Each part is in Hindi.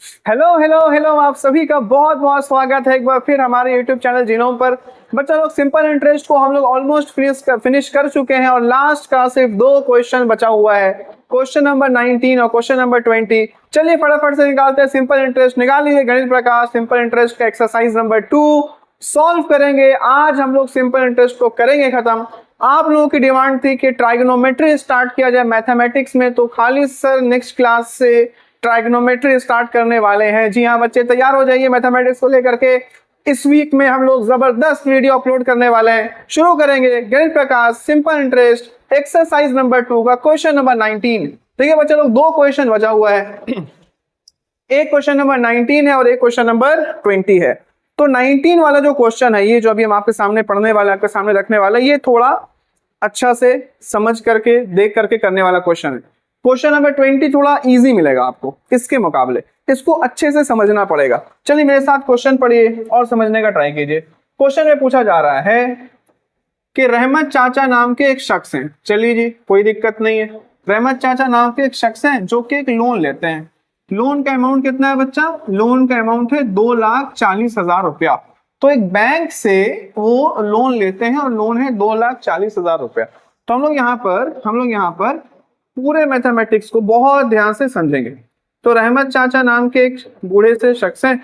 हेलो हेलो हेलो, आप सभी का बहुत बहुत स्वागत है एक बार फिर हमारे YouTube चैनल जीनोम पर। बच्चा लोग, सिंपल इंटरेस्ट को हम लोग ऑलमोस्ट फिनिश कर चुके हैं और लास्ट का सिर्फ 2 क्वेश्चन बचा हुआ है, क्वेश्चन नंबर 19 और क्वेश्चन नंबर 20। चलिए फटाफट से निकालते हैं सिंपल इंटरेस्ट। निकाल लीजिए गणित प्रकाश सिंपल इंटरेस्ट का एक्सरसाइज नंबर 2 सॉल्व करेंगे। आज हम लोग सिंपल इंटरेस्ट को करेंगे खत्म। आप लोगों की डिमांड थी कि ट्राइगोनोमेट्री स्टार्ट किया जाए मैथमेटिक्स में, तो खालिद सर नेक्स्ट क्लास से ट्राइगोनोमेट्री स्टार्ट करने वाले हैं। जी हाँ बच्चे, तैयार हो जाइए मैथमेटिक्स को लेकर के। इस वीक में हम लोग जबरदस्त वीडियो अपलोड करने वाले हैं। शुरू करेंगे गणित प्रकाश सिंपल इंटरेस्ट एक्सरसाइज नंबर 2 का क्वेश्चन नंबर 19। देखिए बच्चे लोग, 2 क्वेश्चन बचा हुआ है। एक क्वेश्चन नंबर 19 है और एक क्वेश्चन नंबर 20 है। तो 19 वाला जो क्वेश्चन है, ये जो अभी हम आपके सामने पढ़ने वाले, आपके सामने रखने वाला, ये थोड़ा अच्छा से समझ करके देख करके करने वाला क्वेश्चन है। क्वेश्चन नंबर 20 थोड़ा इजी मिलेगा आपको इसके मुकाबले, इसको अच्छे से समझना पड़ेगा। चलिए मेरे साथ क्वेश्चन पढ़िए और समझने का ट्राई कीजिए। क्वेश्चन में पूछा जा रहा है कि रहमत चाचा नाम के एक शख्स हैं। चलिए जी, कोई दिक्कत नहीं है। रहमत चाचा नाम के एक शख्स हैं जो कि एक लोन लेते हैं। लोन का अमाउंट कितना है बच्चा? लोन का अमाउंट है 2,40,000 रुपया। तो एक बैंक से वो लोन लेते हैं और लोन है 2,40,000 रुपया। तो हम लोग यहाँ पर पूरे मैथमेटिक्स को बहुत ध्यान से समझेंगे। तो रहमत चाचा नाम के एक बूढ़े से शख्स हैं,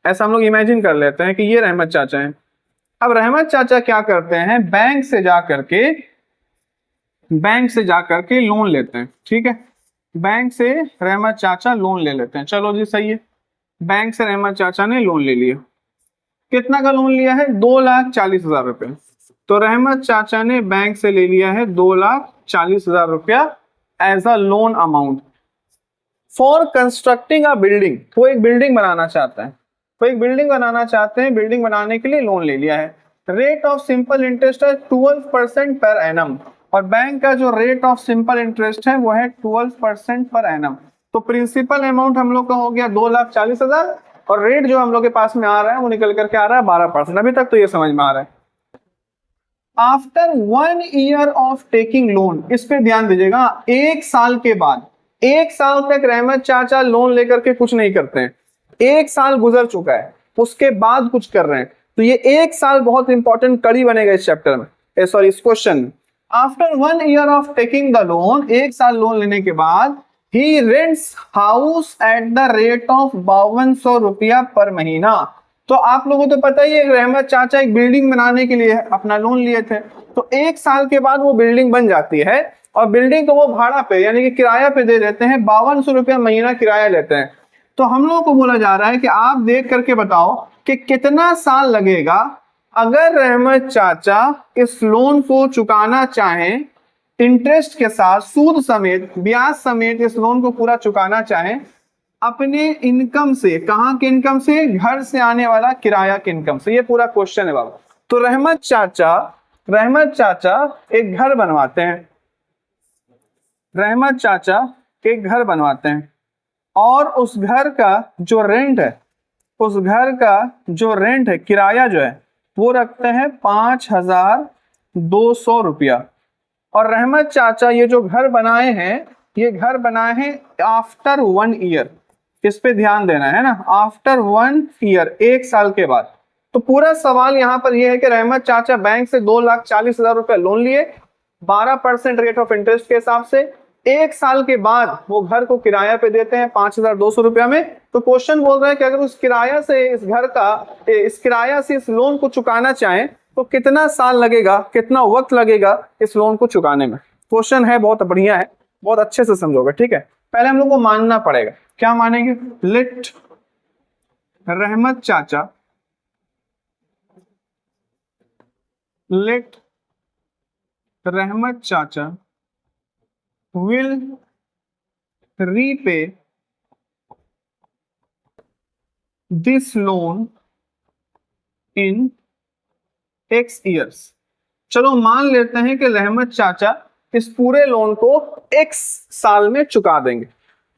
ऐसा हम लोग इमेजिन कर लेते हैं कि ये रहमत चाचा हैं। अब रहमत चाचा क्या करते हैं, बैंक से जा करके लोन लेते हैं। ठीक है, बैंक से रहमत चाचा लोन ले लेते हैं। चलो जी, सही है। बैंक से रहमत चाचा ने लोन ले लिया। कितना का लोन लिया है? 2,40,000 रुपया। तो रहमत चाचा ने बैंक से ले लिया है 2,40,000 रुपया as a loan amount for constructing a building. वो एक बिल्डिंग बनाना चाहता है, बिल्डिंग बनाने के लिए लोन ले लिया है। रेट ऑफ सिंपल इंटरेस्ट है 12% पर एनम, और बैंक का जो रेट ऑफ सिंपल इंटरेस्ट है वो है 12% पर एनम। तो प्रिंसिपल अमाउंट हम लोग का हो गया 2,40,000 और रेट जो हम लोग के पास में आ रहा है वो निकल करके आ रहा है 12%। अभी तक तो ये समझ में आ रहा है। After 1 year of taking loan, इस पे ध्यान दीजिएगा, 1 साल के बाद, 1 साल तक रहमत चाचा लोन लेकर के कुछ नहीं करते हैं। 1 साल गुजर चुका है, उसके बाद कुछ कर रहे हैं। तो ये 1 साल बहुत इंपॉर्टेंट कड़ी बनेगा इस चैप्टर में, इस क्वेश्चन में। After 1 year of taking the loan, 1 साल लोन लेने के बाद, he rents house at the rate of 5200 रुपया पर महीना। तो आप लोगों को तो पता ही है, रहमत चाचा एक बिल्डिंग बनाने के लिए अपना लोन लिए थे। तो 1 साल के बाद वो बिल्डिंग बन जाती है और बिल्डिंग को वो भाड़ा पे यानी कि किराया पे दे देते हैं। 5200 रुपया महीना किराया लेते हैं। तो हम लोगों को बोला जा रहा है कि आप देख करके बताओ कि कितना साल लगेगा अगर रहमत चाचा इस लोन को चुकाना चाहें, इंटरेस्ट के साथ, सूद समेत, ब्याज समेत इस लोन को पूरा चुकाना चाहें अपने इनकम से। कहां के इनकम से? घर से आने वाला किराया के इनकम से। ये पूरा क्वेश्चन है बाबू। तो रहमत चाचा एक घर बनवाते हैं, और उस घर का जो रेंट है, किराया जो है वो रखते हैं 5,200 रुपया। और रहमत चाचा ये जो घर बनाए हैं आफ्टर 1 ईयर। इस पे ध्यान देना है ना, आफ्टर 1 ईयर, 1 साल के बाद। तो पूरा सवाल यहाँ पर यह है कि रहमत चाचा बैंक से 2,40,000 रुपया लोन लिए 12% रेट ऑफ इंटरेस्ट के हिसाब से। 1 साल के बाद वो घर को किराया पे देते हैं 5,200 रुपया में। तो क्वेश्चन बोल रहा है कि अगर उस किराया से इस लोन को चुकाना चाहें तो कितना साल लगेगा, कितना वक्त लगेगा इस लोन को चुकाने में। क्वेश्चन है, बहुत बढ़िया है, बहुत अच्छे से समझोगे। ठीक है, पहले हम लोग को मानना पड़ेगा। क्या मानेंगे? लेट रहमत चाचा will repay this loan in X years। चलो मान लेते हैं कि रहमत चाचा इस पूरे लोन को X साल में चुका देंगे।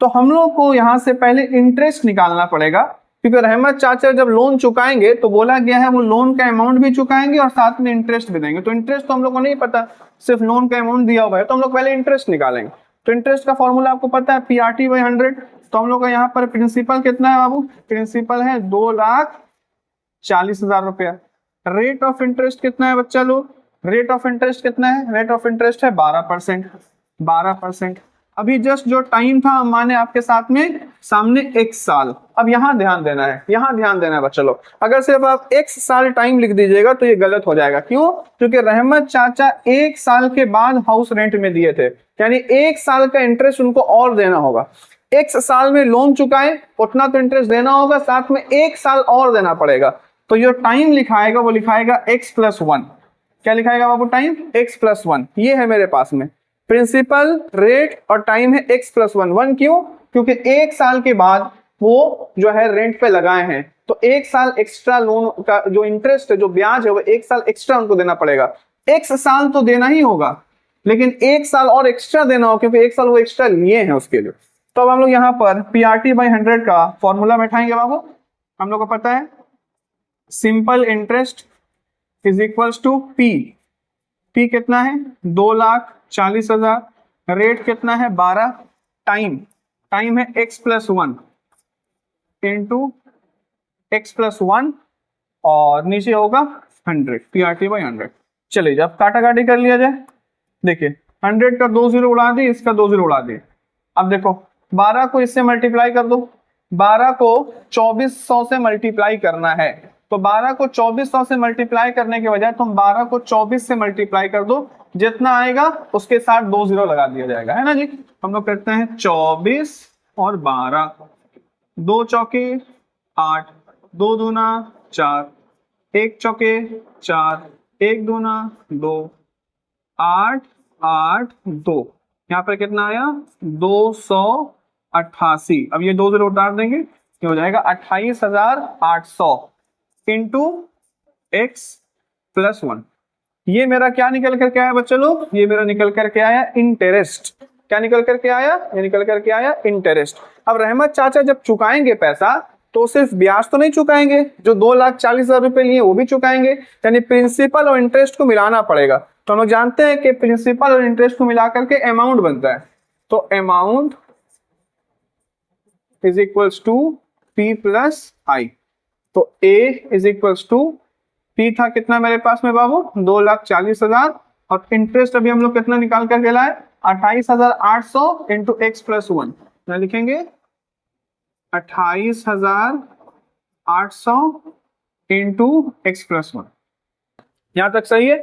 तो हम लोग को यहां से पहले इंटरेस्ट निकालना पड़ेगा, क्योंकि रहमत चाचा जब लोन चुकाएंगे तो बोला गया है वो लोन का अमाउंट भी चुकाएंगे और साथ में इंटरेस्ट भी देंगे। तो इंटरेस्ट तो हम लोग को नहीं पता, सिर्फ लोन का अमाउंट दिया हुआ है, तो हम लोग पहले इंटरेस्ट निकालेंगे। तो इंटरेस्ट का फॉर्मूला आपको पता है, PRT/100। तो हम लोग का यहाँ पर प्रिंसिपल कितना है बाबू, प्रिंसिपल है 2,40,000 रुपया। रेट ऑफ इंटरेस्ट कितना है बच्चा लोग, रेट ऑफ इंटरेस्ट कितना है, रेट ऑफ इंटरेस्ट है 12%, 12%। अभी जस्ट जो टाइम था हम माने आपके साथ में सामने x साल। अब यहाँ ध्यान देना है, यहाँ ध्यान देना है बच्चा लोग, अगर सिर्फ आप x साल टाइम लिख दीजिएगा तो ये गलत हो जाएगा। क्यों, क्योंकि रहमत चाचा 1 साल के बाद हाउस रेंट में दिए थे, यानी 1 साल का इंटरेस्ट उनको और देना होगा। x साल में लोन चुकाए उतना तो इंटरेस्ट देना होगा, साथ में 1 साल और देना पड़ेगा। तो जो टाइम लिखाएगा वो लिखाएगा x+1। क्या लिखाएगा बाबू, टाइम x+1। ये है मेरे पास में प्रिंसिपल, रेट और टाइम है x+1। 1 क्यों, क्योंकि 1 साल के बाद वो जो है रेंट पे लगाए हैं, तो 1 साल एक्स्ट्रा लोन का जो इंटरेस्ट है, जो ब्याज है, वो 1 साल एक्स्ट्रा उनको देना पड़ेगा। x साल तो देना ही होगा, लेकिन 1 साल और एक्स्ट्रा देना होगा, क्योंकि 1 साल वो एक्स्ट्रा लिए हैं उसके लिए। तो अब हम लोग यहाँ पर PRT/100 का फॉर्मूला बैठाएंगे बाबू। हम लोग को पता है simple interest is equals to P कितना है 2,40,000, रेट कितना है 12, टाइम है x+1 इंटू x+1 और नीचे होगा 100, PRT/100। चलिए जब काटा काटी कर लिया जाए, देखिए 100 का 2 0 उड़ा दिए, इसका 2 0 उड़ा दिए। अब देखो 12 को इससे मल्टीप्लाई कर दो, 12 को 2400 से मल्टीप्लाई करना है, तो 12 को 2400 से मल्टीप्लाई करने के बजाय तुम 12 को 24 से मल्टीप्लाई कर दो, जितना आएगा उसके साथ 2 0 लगा दिया जाएगा, है ना जी। हम लोग करते हैं 24 और 12, 2 चौके 8, 2 दूना 4, 1 चौके 4, 1 दूना 2, 8 8 2, यहाँ पर कितना आया 288। अब ये 2 0 उतार देंगे, ये हो जाएगा 28,800 इंटू x+1। ये मेरा क्या निकल करके आया बच्चे लोग, ये मेरा निकल करके आया इंटरेस्ट। क्या निकल करके आया, ये निकल करके आया इंटरेस्ट। अब रहमत चाचा जब चुकाएंगे पैसा तो सिर्फ ब्याज तो नहीं चुकाएंगे, जो 2,40,000 रुपए लिए वो भी चुकाएंगे, यानी प्रिंसिपल और इंटरेस्ट को मिलाना पड़ेगा। तो हम लोग जानते हैं कि प्रिंसिपल और इंटरेस्ट को मिला करके अमाउंट बनता है, तो amount is equals to P+I। तो A is equals to P था कितना मेरे पास में बाबू 2,40,000, और इंटरेस्ट अभी हम लोग कितना निकाल करके लाए 28,800 इंटू x+1। क्या लिखेंगे 28,800 इंटू x+1। यहां तक सही है,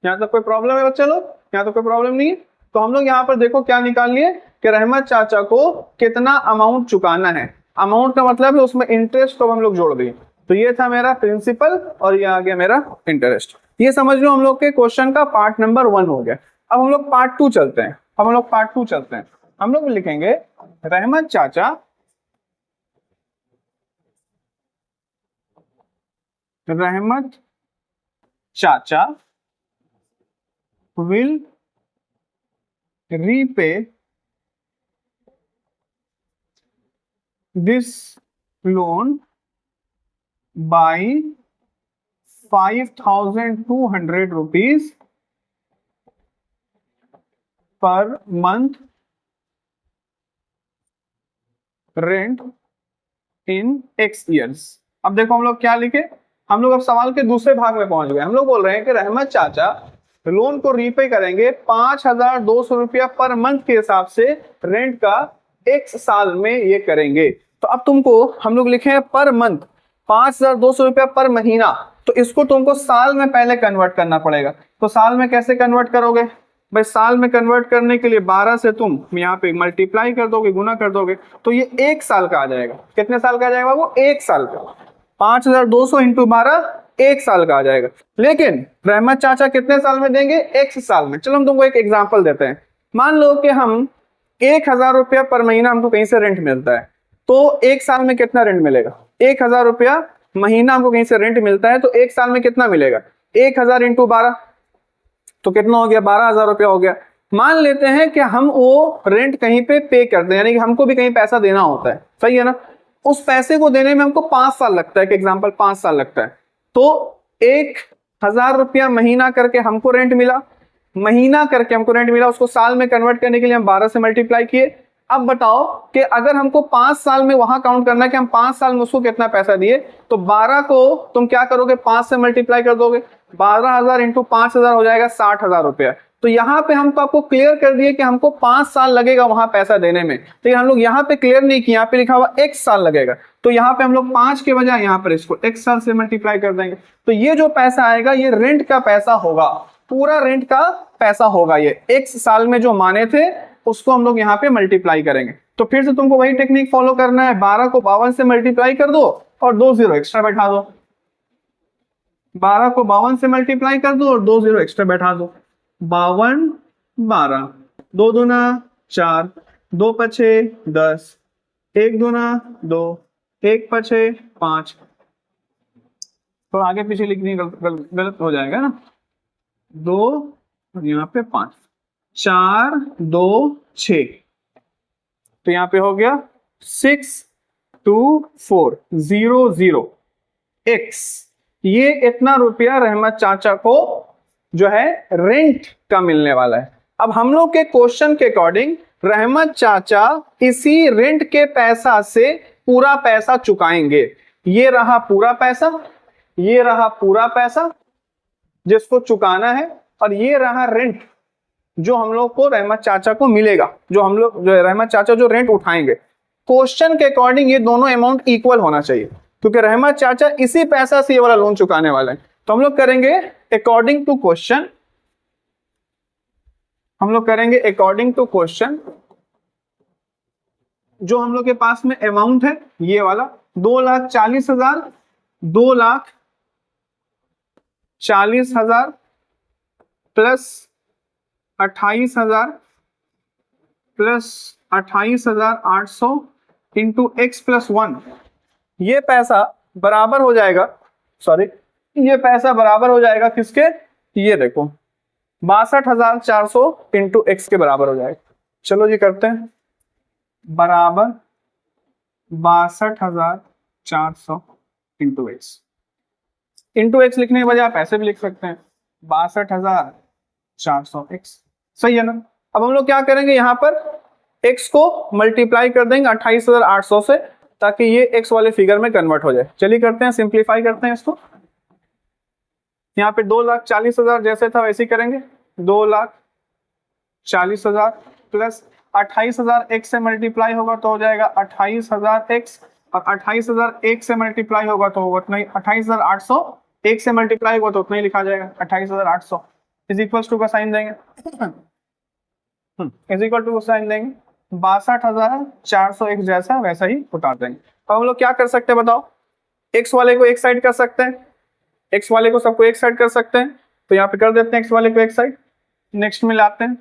यहां तक कोई प्रॉब्लम है बच्चे लोग, यहां तक कोई प्रॉब्लम नहीं है। तो हम लोग यहाँ पर देखो क्या निकाल लिए कि रहमत चाचा को कितना अमाउंट चुकाना है। अमाउंट का मतलब है उसमें इंटरेस्ट को हम लोग जोड़ दिए, तो ये था मेरा प्रिंसिपल और ये आ गया मेरा इंटरेस्ट। ये समझ लो हम लोग के क्वेश्चन का पार्ट नंबर 1 हो गया। अब हम लोग पार्ट 2 चलते हैं, हम लोग लिखेंगे रहमत चाचा will repay this loan by 5,200 rupees per month rent in X years। अब देखो हम लोग क्या लिखे, हम लोग अब सवाल के दूसरे भाग में पहुंच गए। हम लोग बोल रहे हैं कि रहमत चाचा लोन को रीपे करेंगे 5,200 रुपया पर मंथ के हिसाब से, रेंट का X साल में ये करेंगे। तो अब तुमको हम लोग लिखे हैं पर मंथ 5,200 रुपया पर महीना, तो इसको तुमको साल में पहले कन्वर्ट करना पड़ेगा। तो साल में कैसे कन्वर्ट करोगे भाई, साल में कन्वर्ट करने के लिए 12 से तुम यहाँ पे मल्टीप्लाई कर दोगे, गुना कर दोगे, तो ये 1 साल का आ जाएगा। कितने साल का आ जाएगा वो 1 साल का। 5,200 इंटू 12 1 साल का आ जाएगा। लेकिन रहमत चाचा कितने साल में देंगे, X साल में। चलो हम तुमको एक एग्जांपल देते हैं। मान लो कि हम 1,000 रुपया पर महीना हमको कहीं से रेंट मिलता है, तो 1 साल में कितना रेंट मिलेगा, 1,000 रुपया महीना हमको कहीं से रेंट मिलता है, तो 1 साल में कितना मिलेगा 1,000 इंटू 12, तो कितना हो गया 12,000 रुपया हो गया। मान लेते हैं कि हम वो रेंट कहीं पे पे करते हैं, यानी कि हमको भी कहीं पैसा देना होता है, सही है ना। उस पैसे को देने में हमको 5 साल लगता है, कि एग्जांपल 5 साल लगता है, तो 1,000 रुपया महीना करके हमको रेंट मिला, महीना करके हमको रेंट मिला, उसको साल में कन्वर्ट करने के लिए हम 12 से मल्टीप्लाई किए। अब बताओ कि अगर हमको 5 साल में वहां काउंट करना है कि हम 5 साल में उसको कितना पैसा दिए, तो 12 को तुम क्या करोगे, 5 से मल्टीप्लाई कर दोगे, 12,000 इंटू 5,000 हो जाएगा 60,000 रुपया। तो यहाँ पे हमको आपको क्लियर कर दिए कि हमको 5 साल लगेगा वहां पैसा देने में, लेकिन हम लोग यहाँ पे क्लियर नहीं किया, यहाँ पे लिखा हुआ x साल लगेगा, तो यहाँ पे हम लोग 5 के बजाय यहाँ पर इसको x साल से मल्टीप्लाई कर देंगे। तो ये जो पैसा आएगा ये रेंट का पैसा होगा, पूरा रेंट का पैसा होगा, ये x साल में जो माने थे उसको हम लोग यहाँ पे मल्टीप्लाई करेंगे। तो फिर से तुमको वही टेक्निक फॉलो करना है, 12 को 52 से मल्टीप्लाई कर दो और 2 जीरो एक्स्ट्रा बैठा दो, 12 को 52 से मल्टीप्लाई कर दो और 2 जीरो एक्स्ट्रा बैठा दो, 52 12, 2 दूना 4, 2 पछे 10, 1 दूना 2, 1 पछे 5, तो आगे पीछे लिखने गलत हो जाएगा ना, 2 और यहाँ पे 5, 4 2 6, तो यहाँ पे हो गया 6 2 4 0 0 x। ये इतना रुपया रहमत चाचा को जो है रेंट का मिलने वाला है। अब हम लोग के क्वेश्चन के अकॉर्डिंग रहमत चाचा इसी रेंट के पैसा से पूरा पैसा चुकाएंगे। ये रहा पूरा पैसा, ये रहा पूरा पैसा जिसको चुकाना है, और ये रहा रेंट जो हम लोग को रहमत चाचा को मिलेगा, जो हम लोग जो रहमत चाचा जो रेंट उठाएंगे। क्वेश्चन के अकॉर्डिंग ये दोनों अमाउंट इक्वल होना चाहिए, क्योंकि रहमत चाचा इसी पैसा से ये वाला लोन चुकाने वाला है। तो हम लोग करेंगे अकॉर्डिंग टू क्वेश्चन, हम लोग करेंगे अकॉर्डिंग टू क्वेश्चन, जो हम लोग के पास में अमाउंट है ये वाला 2,40,000, 2,40,000 plus 28,000 plus 28,800 into x plus 1, ये पैसा बराबर हो जाएगा, सॉरी ये पैसा बराबर हो जाएगा किसके, ये देखो 62,400 इंटू x के बराबर हो जाएगा। चलो जी करते हैं, बराबर 62,400 इंटू x। इंटू x लिखने के बजाय आप ऐसे भी लिख सकते हैं 62,400 x, सही है ना। अब हम लोग क्या करेंगे, यहाँ पर x को मल्टीप्लाई कर देंगे 28,800 से, ताकि ये x वाले फिगर में कन्वर्ट हो जाए। चलिए करते हैं, सिंप्लीफाई करते हैं इसको। यहाँ पे 2,40,000 जैसे था वैसे ही करेंगे, 2,40,000 प्लस 28,000 x से मल्टीप्लाई होगा तो हो जाएगा 28,000 x, और 28,000 1 से मल्टीप्लाई होगा तो उतना ही 28,800 1 से मल्टीप्लाई होगा तो उतना ही लिखा जाएगा 28,800 इज इक्वल टू का साइन देंगे, इज इक्वल टू का साइन देंगे 62,400 x जैसा वैसा ही उतार देंगे। अब हम लोग क्या कर सकते हैं बताओ, x वाले को एक साइड कर सकते हैं, x वाले को सबको एक साइड कर सकते हैं, तो यहाँ पे कर देते हैं x वाले को एक साइड। नेक्स्ट में लाते हैं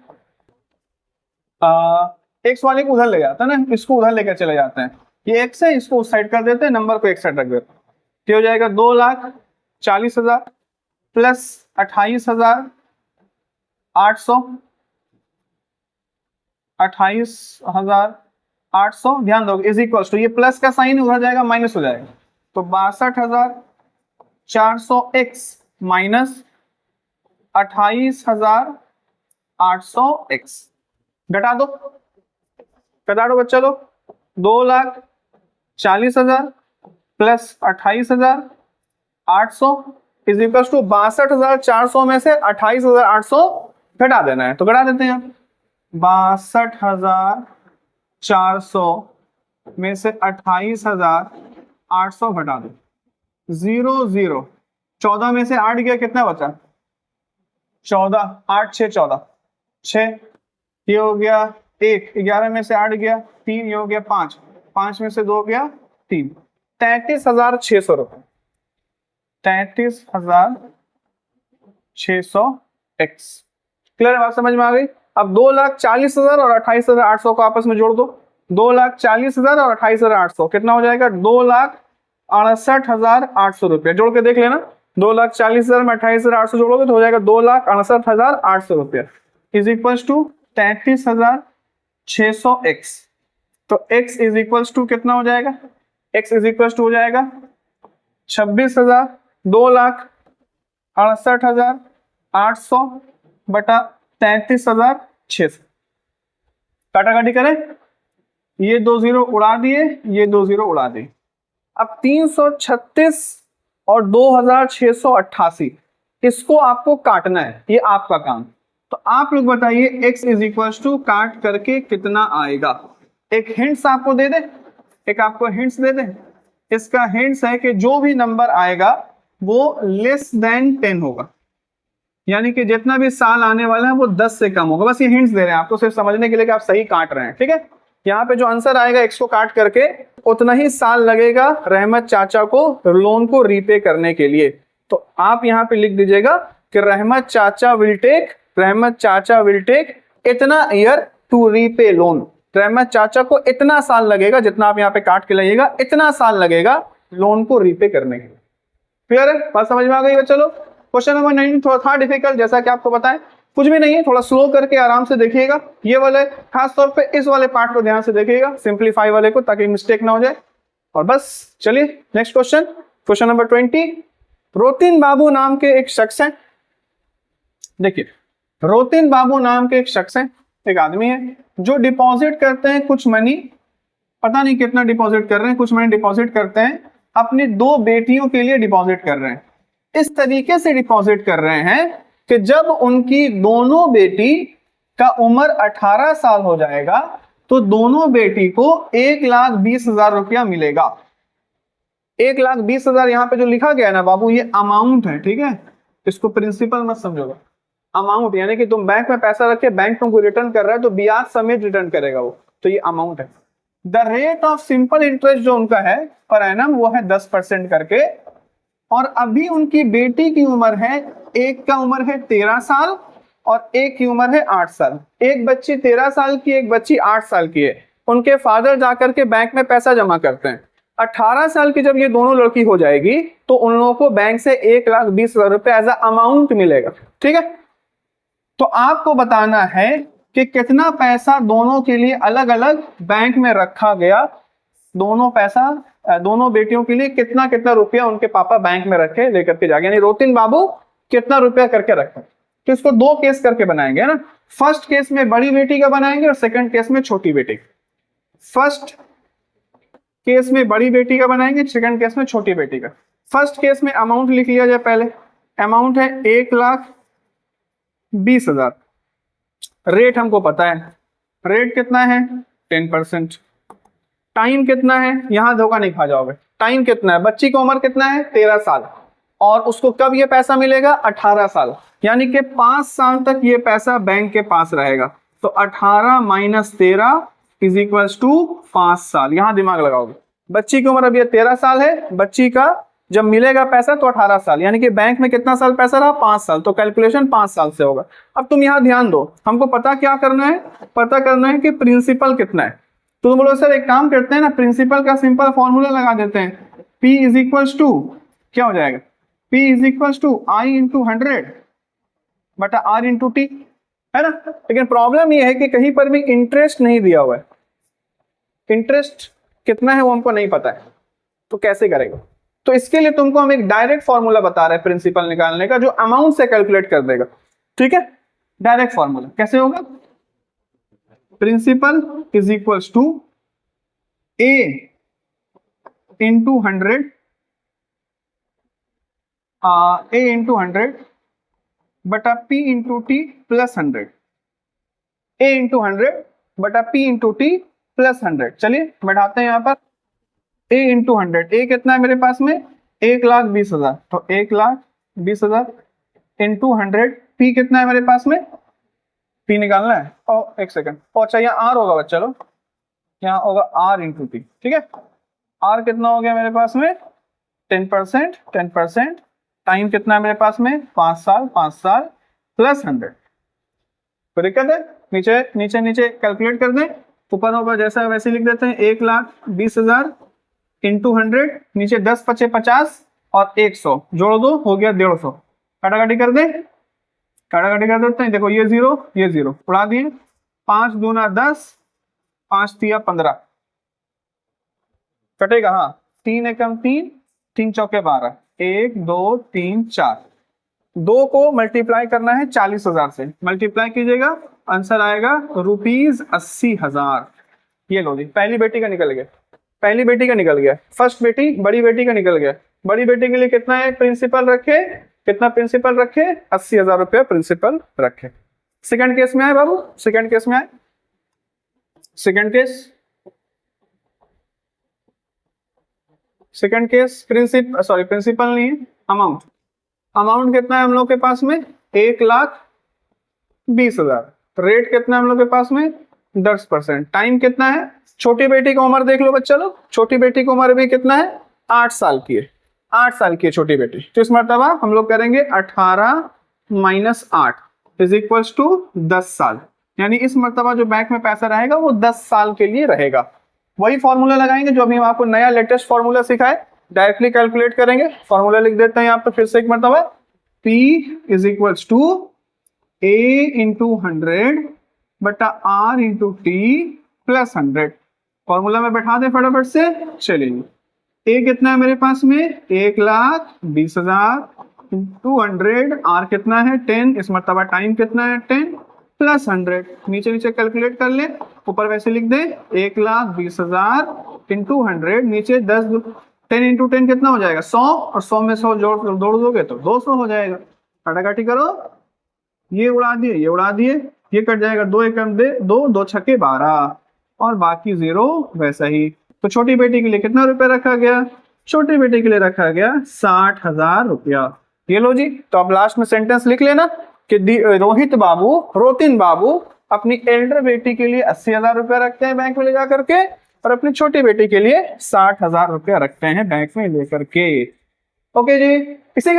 x वाले को उधर ले जाते हैं ना, इसको उधर लेकर चले जाते हैं, ये x है इसको उस साइड कर देते हैं, नंबर को एक साइड रख देते हैं, तो हो जाएगा 2,40,000 प्लस 28,800, 28,800 ध्यान दोगे इज इक्वल टू, ये प्लस का साइन उधर जाएगा माइनस हो जाएगा, तो 62,400 x माइनस 28,800 x, घटा दो बच्चा लोग, 2,40,000 प्लस 28,800 इज इक्वल टू 62,400 में से 28,800 घटा देना है, तो घटा देते हैं। 62,400 में से 28,800 घटा दो, 0 0, 14 में से 8 गया, कितना बचा 14, 8 6 14, 6 ये हो गया 1, 11 में से 8 गया 3, ये हो गया 5, 5 में से 2 गया 3, 33,600 रुपए, 33,600 x। क्लियर बात समझ में आ गई। अब 2,40,000 और 28,800 को आपस में जोड़ दो, 2,40,000 और 28,800 कितना हो जाएगा 2,68,800 रुपया, जोड़ के देख लेना, 2,40,000 में 28,800 जोड़ोगे तो हो जाएगा 2,68,800 रुपया इज इक्वल टू 33,600 x। तो x इज इक्वल टू कितना हो जाएगा, x इज इक्वल टू हो जाएगा 26,000, 2,68,800 बटा 33,600, काटा काटी करें ये 2 जीरो उड़ा दिए, ये 2 जीरो उड़ा दिए। अब 336 और 2688 इसको आपको काटना है, ये आपका काम। तो आप लोग बताइए x इज इक्वल टू काट करके कितना आएगा। एक हिंट्स आपको दे दे, एक आपको हिंट्स दे दे। इसका हिंट्स है कि जो भी नंबर आएगा वो लेस देन 10 होगा, यानी कि जितना भी साल आने वाला है वो 10 से कम होगा। बस ये हिंट्स दे रहे हैं आपको सिर्फ समझने के लिए कि आप सही काट रहे हैं, ठीक है। यहाँ पे जो आंसर आएगा x को काट करके उतना ही साल लगेगा रहमत चाचा को लोन को रीपे करने के लिए। तो आप यहाँ पे लिख दीजिएगा कि रहमत चाचा विल टेक इतना ईयर टू रीपे लोन। रहमत चाचा को इतना साल लगेगा, जितना आप यहाँ पे काट के लाइएगा इतना साल लगेगा लोन को रीपे करने के लिए। क्लियर है, बात समझ में आ गई। चलो क्वेश्चन नंबर 9 थोड़ा था डिफिकल्ट, जैसा कि आपको बताएं, कुछ भी नहीं है, थोड़ा स्लो करके आराम से देखिएगा। ये वाले खास तौर पे इस वाले पार्ट को ध्यान से देखिएगा, सिंपलीफाई वाले को, ताकि मिस्टेक ना हो जाए। और बस चलिए नेक्स्ट क्वेश्चन, क्वेश्चन नंबर 20। रोतिन बाबू नाम के एक शख्स हैं, देखिए रोतिन बाबू नाम के एक शख्स हैं, एक आदमी है जो डिपॉजिट करते हैं कुछ मनी, पता नहीं कितना डिपॉजिट कर रहे हैं, कुछ मनी डिपॉजिट करते हैं, अपनी 2 बेटियों के लिए डिपॉजिट कर रहे हैं। इस तरीके से डिपॉजिट कर रहे हैं कि जब उनकी दोनों बेटी का उम्र 18 साल हो जाएगा तो दोनों बेटी को 1,20,000 रुपया मिलेगा। 1,20,000 यहाँ पे जो लिखा गया है ना बाबू, ये अमाउंट है, ठीक है। इसको प्रिंसिपल मत समझोगा, अमाउंट यानी कि तुम बैंक में पैसा रखे, बैंक तुमको रिटर्न कर रहा है तो ब्याज समेत रिटर्न करेगा वो, तो ये अमाउंट है। The rate of simple interest जो उनका है पर एनम वो है 10% करके। और अभी उनकी बेटी की उम्र है, एक का उम्र है 13 साल और एक की उम्र है 8 साल। एक बच्ची 13 साल की, एक बच्ची 8 साल की है। उनके फादर जाकर के बैंक में पैसा जमा करते हैं। 18 साल की जब ये दोनों लड़की हो जाएगी तो उन लोगों को बैंक से 1,20,000 रुपए एज अ अमाउंट मिलेगा, ठीक है। तो आपको बताना है कि कितना पैसा दोनों के लिए अलग अलग बैंक में रखा गया, दोनों बेटियों के लिए कितना कितना रुपया उनके पापा बैंक में रखे लेकर के जाएंगे, यानी रोतिन बाबू कितना रुपया करके रखे। तो इसको 2 केस करके बनाएंगे ना। फर्स्ट केस में बड़ी बेटी का बनाएंगे और सेकंड केस में छोटी बेटी। फर्स्ट केस में बड़ी बेटी का बनाएंगे, सेकंड केस में छोटी बेटी का। फर्स्ट केस में अमाउंट लिख लिया जाए पहले। अमाउंट है 1,20,000। रेट हमको पता है, रेट कितना है 10%। टाइम कितना है, यहां धोखा नहीं खा जाओगे। टाइम कितना है, बच्ची की उम्र कितना है 13 साल और उसको कब ये पैसा मिलेगा 18 साल, यानी कि 5 साल तक ये पैसा बैंक के पास रहेगा। तो 18 - 13 इज इक्वल टू 5 साल। यहां दिमाग लगाओगे। बच्ची की उम्र अभी 13 साल है, बच्ची का जब मिलेगा पैसा तो 18 साल, यानी कि बैंक में कितना साल पैसा रहा 5 साल, तो कैलकुलेशन 5 साल से होगा। अब तुम यहां ध्यान दो, हमको पता क्या करना है, पता करना है कि प्रिंसिपल कितना है। तो तुम बोलो सर एक काम करते हैं ना, प्रिंसिपल का सिंपल फॉर्मूला लगा देते हैं। P इज इक्वल टू क्या हो जाएगा, P is equal to I into 100 बटा R इंटू T, है ना। लेकिन प्रॉब्लम ये है कि कहीं पर भी इंटरेस्ट नहीं दिया हुआ है, इंटरेस्ट कितना है वो हमको नहीं पता है, तो कैसे करेगा। तो इसके लिए तुमको हम एक डायरेक्ट फॉर्मूला बता रहे हैं प्रिंसिपल निकालने का, जो अमाउंट से कैलकुलेट कर देगा, ठीक है। डायरेक्ट फॉर्मूला कैसे होगा, principal is equals to A into 100, A into 100 बटा P into T plus 100, A into 100 बटा P इंटू T प्लस 100। चलिए बैठाते हैं यहाँ पर A इंटू 100, A कितना है मेरे पास में 1,20,000, तो 1,20,000 इंटू 100, P कितना है मेरे पास में, P निकालना है। और एक सेकंड, अच्छा यहाँ R होगा बच्चा लोग, यहाँ होगा R इंटू T, ठीक है। R कितना हो गया मेरे पास में 10%, टाइम कितना है मेरे पास में 5 साल प्लस 100। कोई दिक्कत है, नीचे कैलकुलेट कर दें, ऊपर होगा जैसा वैसे लिख देते हैं। 1,20,000 इंटू 100, नीचे 10 × 5 = 50 और 100 जोड़ दो, हो गया 150। काटाकाटी कर दें, काटाकाटी कर देते हैं। देखो ये जीरो उड़ा दिए, 5 दूना 10, 5 तिया 15 कटेगा, हाँ 3 एकम 3, 3 चौके 12, 1 2 3 4। 2 को मल्टीप्लाई करना है 40,000 से, मल्टीप्लाई कीजिएगा, आंसर आएगा ₹80,000। ये लो जी, पहली बेटी का निकल गया, पहली बेटी का निकल गया, फर्स्ट बेटी बड़ी बेटी का निकल गया। बड़ी बेटी के लिए कितना है प्रिंसिपल रखे, कितना प्रिंसिपल रखे, 80,000 रुपया प्रिंसिपल रखे। सेकंड केस में आए बाबू, सेकंड केस में आए, second case, second case principal नहीं है, अमाउंट, अमाउंट कितना है हम लोग के पास में 1,20,000। रेट कितना है हम लोग के पास में 10%। टाइम कितना है, छोटी बेटी की उम्र देख लो बच्चा लोग, छोटी बेटी की उम्र भी कितना है 8 साल की है, 8 साल की है छोटी बेटी। तो इस मर्तबा हम लोग करेंगे 18 - 8 इज इक्वल्स टू 10 साल। यानी इस मर्तबा जो बैंक में पैसा रहेगा वो 10 साल के लिए रहेगा। वही फॉर्मूला लगाएंगे जो अभी हम आपको नया लेटेस्ट फॉर्मूला सिखाए, डायरेक्टली कैलकुलेट करेंगे। फॉर्मूला लिख देते हैं यहाँ पे फिर से एक मर्तबा, P is equals to A into 100 बटा R into T plus 100। Formula में बैठा दे फटाफट से, चलिए। A कितना है मेरे पास में 1,20,000 इंटू 100, R कितना है 10, इस मर्तबा टाइम कितना है 10 प्लस 100। नीचे नीचे कैलकुलेट कर ले, ऊपर वैसे लिख दे 1,20,000 इंटू 100, नीचे 10 इंटू 10 कितना हो जाएगा 100, और 100 में 100 जोड़ दोगे तो 200 हो जाएगा। काटाकाटी करो, ये उड़ा दिए, ये उड़ा दिए, ये कट जाएगा, 2 एकम दे 2, 2 छक्के 12 और बाकी 0 वैसा ही। तो छोटी बेटी के लिए कितना रुपया रखा गया, छोटी बेटी के लिए रखा गया 60,000 रुपया। ये लो जी। तो अब लास्ट में सेंटेंस लिख लेना कि रोतिन बाबू अपनी एल्डर बेटी के लिए 80,000 रुपया रखते हैं बैंक में ले जा करके, और अपनी छोटी बेटी के लिए 60,000 रुपया रखते हैं बैंक में लेकर के। ओके जी। इसी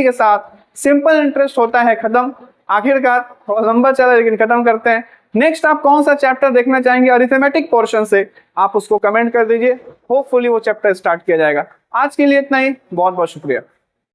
के साथ सिंपल इंटरेस्ट होता है खत्म। आखिरकार थोड़ा लंबा चला लेकिन खत्म करते हैं। नेक्स्ट आप कौन सा चैप्टर देखना चाहेंगे अरिथमेटिक पोर्शन से, आप उसको कमेंट कर दीजिए, होपफुली वो चैप्टर स्टार्ट किया जाएगा। आज के लिए इतना ही, बहुत बहुत शुक्रिया।